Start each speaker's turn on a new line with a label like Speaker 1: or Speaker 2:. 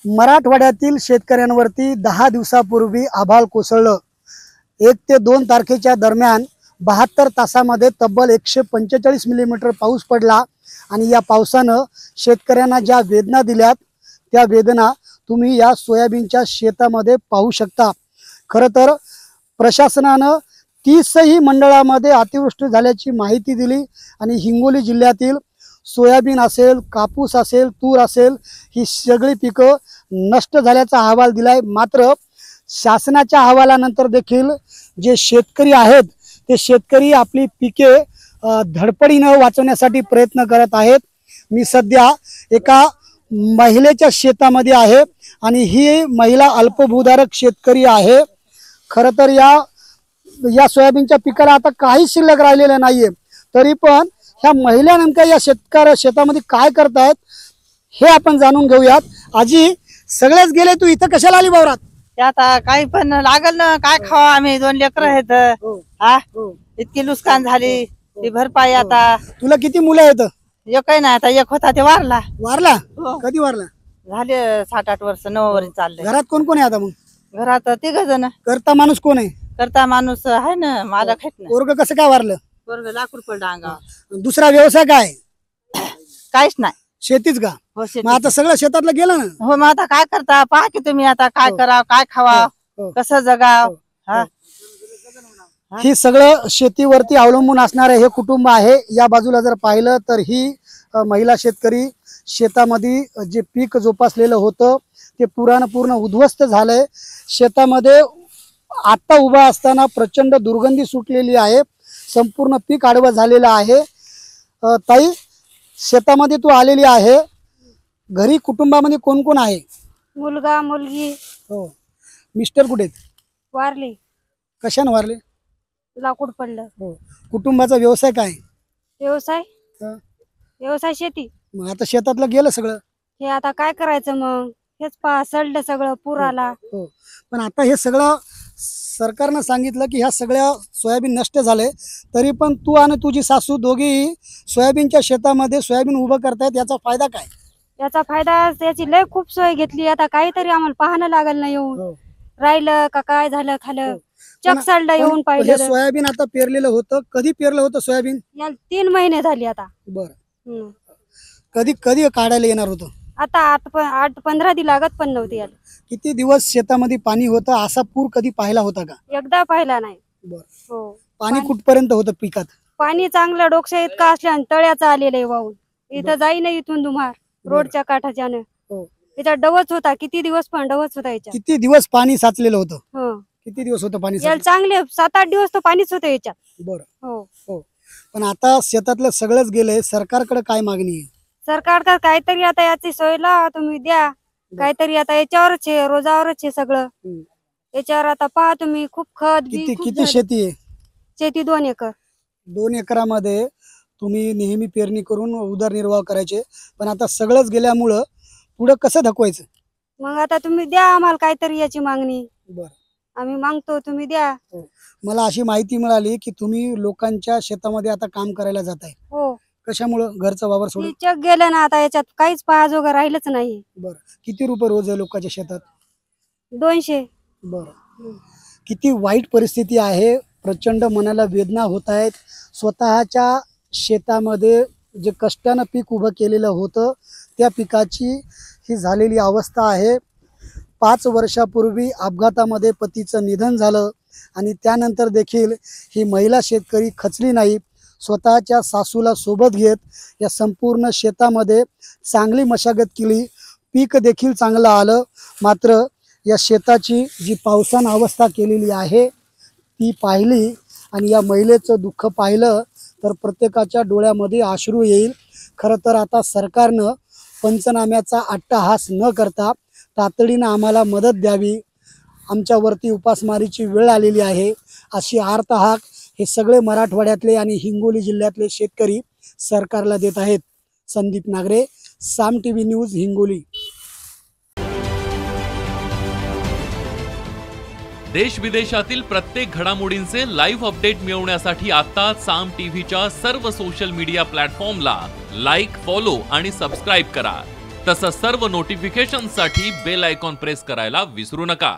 Speaker 1: मराठवाड्यातील शेतकऱ्यांवरती 10 दिवसापूर्वी आभाळ कोसळलं। 1 ते 2 तारखेच्या दरम्यान 72 तासामध्ये तब्बल 145 मिलीमीटर पाऊस पडला आणि या पावसानं शेतकऱ्यांना ज्या वेदना दिल्यात त्या वेदना तुम्ही या सोयाबीनच्या शेतामध्ये पाहू शकता। खरं तर प्रशासनानं 30ही मंडळामध्ये अतिवृष्टी झाल्याची माहिती दिली आणि हिंगोली जिल्ह्यातील सोयाबीन असेल, कापूस असेल, तूर असेल ही सगळी पिकं नष्ट झाल्याचा अहवाल दिलाय। मात्र शासनाच्या अहवालानंतर देखील जे शेतकरी आहेत ते शेतकरी आपली पिके धडपडीने वाचवण्यासाठी प्रयत्न करत आहेत। मी सध्या एका महिलेच्या शेतामध्ये आहे आणि ही महिला अल्पभूधारक शेतकरी आहे। खरं तर या सोयाबीनच्या पिकाला आता काही शिल्लक राहिलेलं नाहीये, तरी पण ह्या महिला नेमक्या या शेतामध्ये काय करतायत हे आपण जाणून घेऊयात। आजी, सगळेच गेले, तू इथं कशाला आली वावरात?
Speaker 2: आता काही पण लागल ना, काय खावा आम्ही, 2 लेकरं आहेत। हा, इतकी नुकसान झाली ती भरपाई। आता
Speaker 1: तुला किती मुलं आहेत?
Speaker 2: एकही नाही, आता एक होता ते वारला।
Speaker 1: वारला? कधी वारला?
Speaker 2: झाले 7-8 वर्ष, 9 वर्ष चालले।
Speaker 1: घरात कोण कोण आहे आता? मग
Speaker 2: घरात 3 जण।
Speaker 1: करता माणूस कोण आहे?
Speaker 2: करता माणूस आहे ना, मालक आहेत ना।
Speaker 1: पोरग कसं काय वारलं?
Speaker 2: पोरग लाकूड पडलं अंगावर।
Speaker 1: दुसरा व्यवसाय काय?
Speaker 2: काहीच नाही,
Speaker 1: शेतीच का?
Speaker 2: हो शेती।
Speaker 1: मग आता सगळं शेतातलं गेलं ना?
Speaker 2: हो, मग आता काय करता पहा की तुम्ही, आता काय करावं, काय खावा, कसं जगाव। हा,
Speaker 1: ही सगळं शेतीवरती अवलंबून असणारे हे कुटुंब आहे। या बाजूला जर पाहिलं तर ही महिला शेतकरी शेतामध्ये जे पीक जोपासलेलं होतं ते पूर्ण उद्ध्वस्त झालंय। शेतामध्ये आता उभा असताना प्रचंड दुर्गंधी सुटलेली आहे, संपूर्ण पीक आडवं झालेलं आहे। ताई, शेतामध्ये तू आलेली आहे, घरी कुटुंबामध्ये कोण कोण आहे?
Speaker 3: मुलगा मुलगी।
Speaker 1: हो। मिस्टर कुठे?
Speaker 3: वारली।
Speaker 1: कशाने वारले?
Speaker 3: लाकूड पडलं।
Speaker 1: हो। कुटुंबाचा व्यवसाय काय?
Speaker 3: व्यवसाय व्यवसाय शेती।
Speaker 1: मग आता शेतातलं गेलं सगळं,
Speaker 3: हे आता काय करायचं मग? हेच पहा, सडलं सगळं, पूर आला।
Speaker 1: हो, पण आता हे सगळं सरकारनं सांगितलं की ह्या सगळ्या सोयाबीन नष्ट झाले, तरी पण तू आणि तुझी सासू दोघेही सोयाबीनच्या शेतामध्ये सोयाबीन उभं करतायत, याचा फायदा काय?
Speaker 3: याचा फायदा, त्याची लय खूप सोय घेतली। आता काहीतरी आम्हाला पाहणं लागल ना, येऊन राहिलं का काय झालं खालं, चक सडलं येऊन पाहिलं।
Speaker 1: सोयाबीन आता पेरलेलं होतं, कधी पेरलं होतं सोयाबीन?
Speaker 3: याला 3 महिने झाली आता।
Speaker 1: बरं, कधी कधी काढायला येणार होतं?
Speaker 3: आता 8-15 दिवस लागत पण नव्हती याला।
Speaker 1: किती दिवस शेतामध्ये पाणी होतं? असा पूर कधी पाहिला होता का?
Speaker 3: एकदा पाहिला नाही।
Speaker 1: बरं,
Speaker 3: हो।
Speaker 1: पाणी कुठपर्यंत होतं पिकात?
Speaker 3: पाणी चांगलं डोक्या इतका असल्या तळ्याचं आलेलं आहे वाहून। इथं जाई नाही, इथून दुमार रोडच्या काठाच्यानं याचा डवच होता, किती दिवस पण डवच होता याच्या।
Speaker 1: किती दिवस पाणी साचलेलं होतं?
Speaker 3: हो।
Speaker 1: किती दिवस होतं पाणी?
Speaker 3: याला चांगले 7-8 दिवस तो पाणीच होतं याच्यात।
Speaker 1: बरं,
Speaker 3: हो
Speaker 1: हो। पण आता शेतातलं सगळंच गेलंय, सरकारकडे काय मागणी आहे?
Speaker 3: सरकार काहीतरी आता याची सोय लावा तुम्ही, द्या काहीतरी। आता याच्यावरच आहे, रोजावरच आहे सगळं याच्यावर। आता पहा तुम्ही, खूप खत बी
Speaker 1: किती शेती आहे?
Speaker 3: शेती 2 एकर।
Speaker 1: 2 एकरामध्ये तुम्ही नेहमी पेरणी करून उदरनिर्वाह करायचे, पण आता सगळंच गेल्यामुळं पुढे कसं धकवायचं?
Speaker 3: मग आता तुम्ही द्या आम्हाला काहीतरी याची मागणी।
Speaker 1: बरं,
Speaker 3: आम्ही मागतो, तुम्ही द्या।
Speaker 1: मला अशी माहिती मिळाली की तुम्ही लोकांच्या शेतामध्ये आता काम करायला जाताय।
Speaker 3: हो।
Speaker 1: कशामुळं? घरचा वावर सोडून?
Speaker 3: चक गेलं ना, आता याच्यात काहीच पाहाजोगं राहिलंच नाही।
Speaker 1: बरं, किती रुपये रोज आहे लोकांच्या शेतात?
Speaker 3: 200।
Speaker 1: बरं, किती वाईट परिस्थिती आहे, प्रचंड मनाला वेदना होत आहेत। स्वतःच्या शेतामध्ये जे कष्टानं पीक उभं केलेलं होतं त्या पिकाची ही झालेली अवस्था आहे। 5 वर्षापूर्वी अपघातामध्ये पतीचं निधन झालं आणि त्यानंतर देखील ही महिला शेतकरी खचली नाही, स्वतःच्या सासूला सोबत घेत या संपूर्ण शेतामध्ये चांगली मशागत केली, पीक देखील चांगलं आलं। मात्र या शेताची जी पावसानं अवस्था केलेली आहे ती पाहिली आणि या महिलेचं दुःख पाहिलं तर प्रत्येकाच्या डोळ्यामध्ये अश्रू येईल। खरं तर आता सरकारनं पंचनाम्याचा अट्टहास न करता तातडीनं आम्हाला मदत द्यावी, आमच्यावरती उपासमारीची वेळ आलेली आहे अशी आर्तहाक हे सगळे मराठवाड्यातले आणि हिंगोली जिल्ह्यातले शेतकरी सरकारला देत आहेत। संदीप नागरे, साम टीव्ही न्यूज, हिंगोली।
Speaker 4: देश विदेशातील प्रत्येक घडामोडींचे लाईव्ह अपडेट मिळवण्यासाठी आता साम टीव्हीच्या सर्व सोशल मीडिया प्लॅटफॉर्मला लाईक, फॉलो आणि सबस्क्राईब करा। तसंच सर्व नोटिफिकेशनसाठी बेल आयकॉन प्रेस करायला विसरू नका.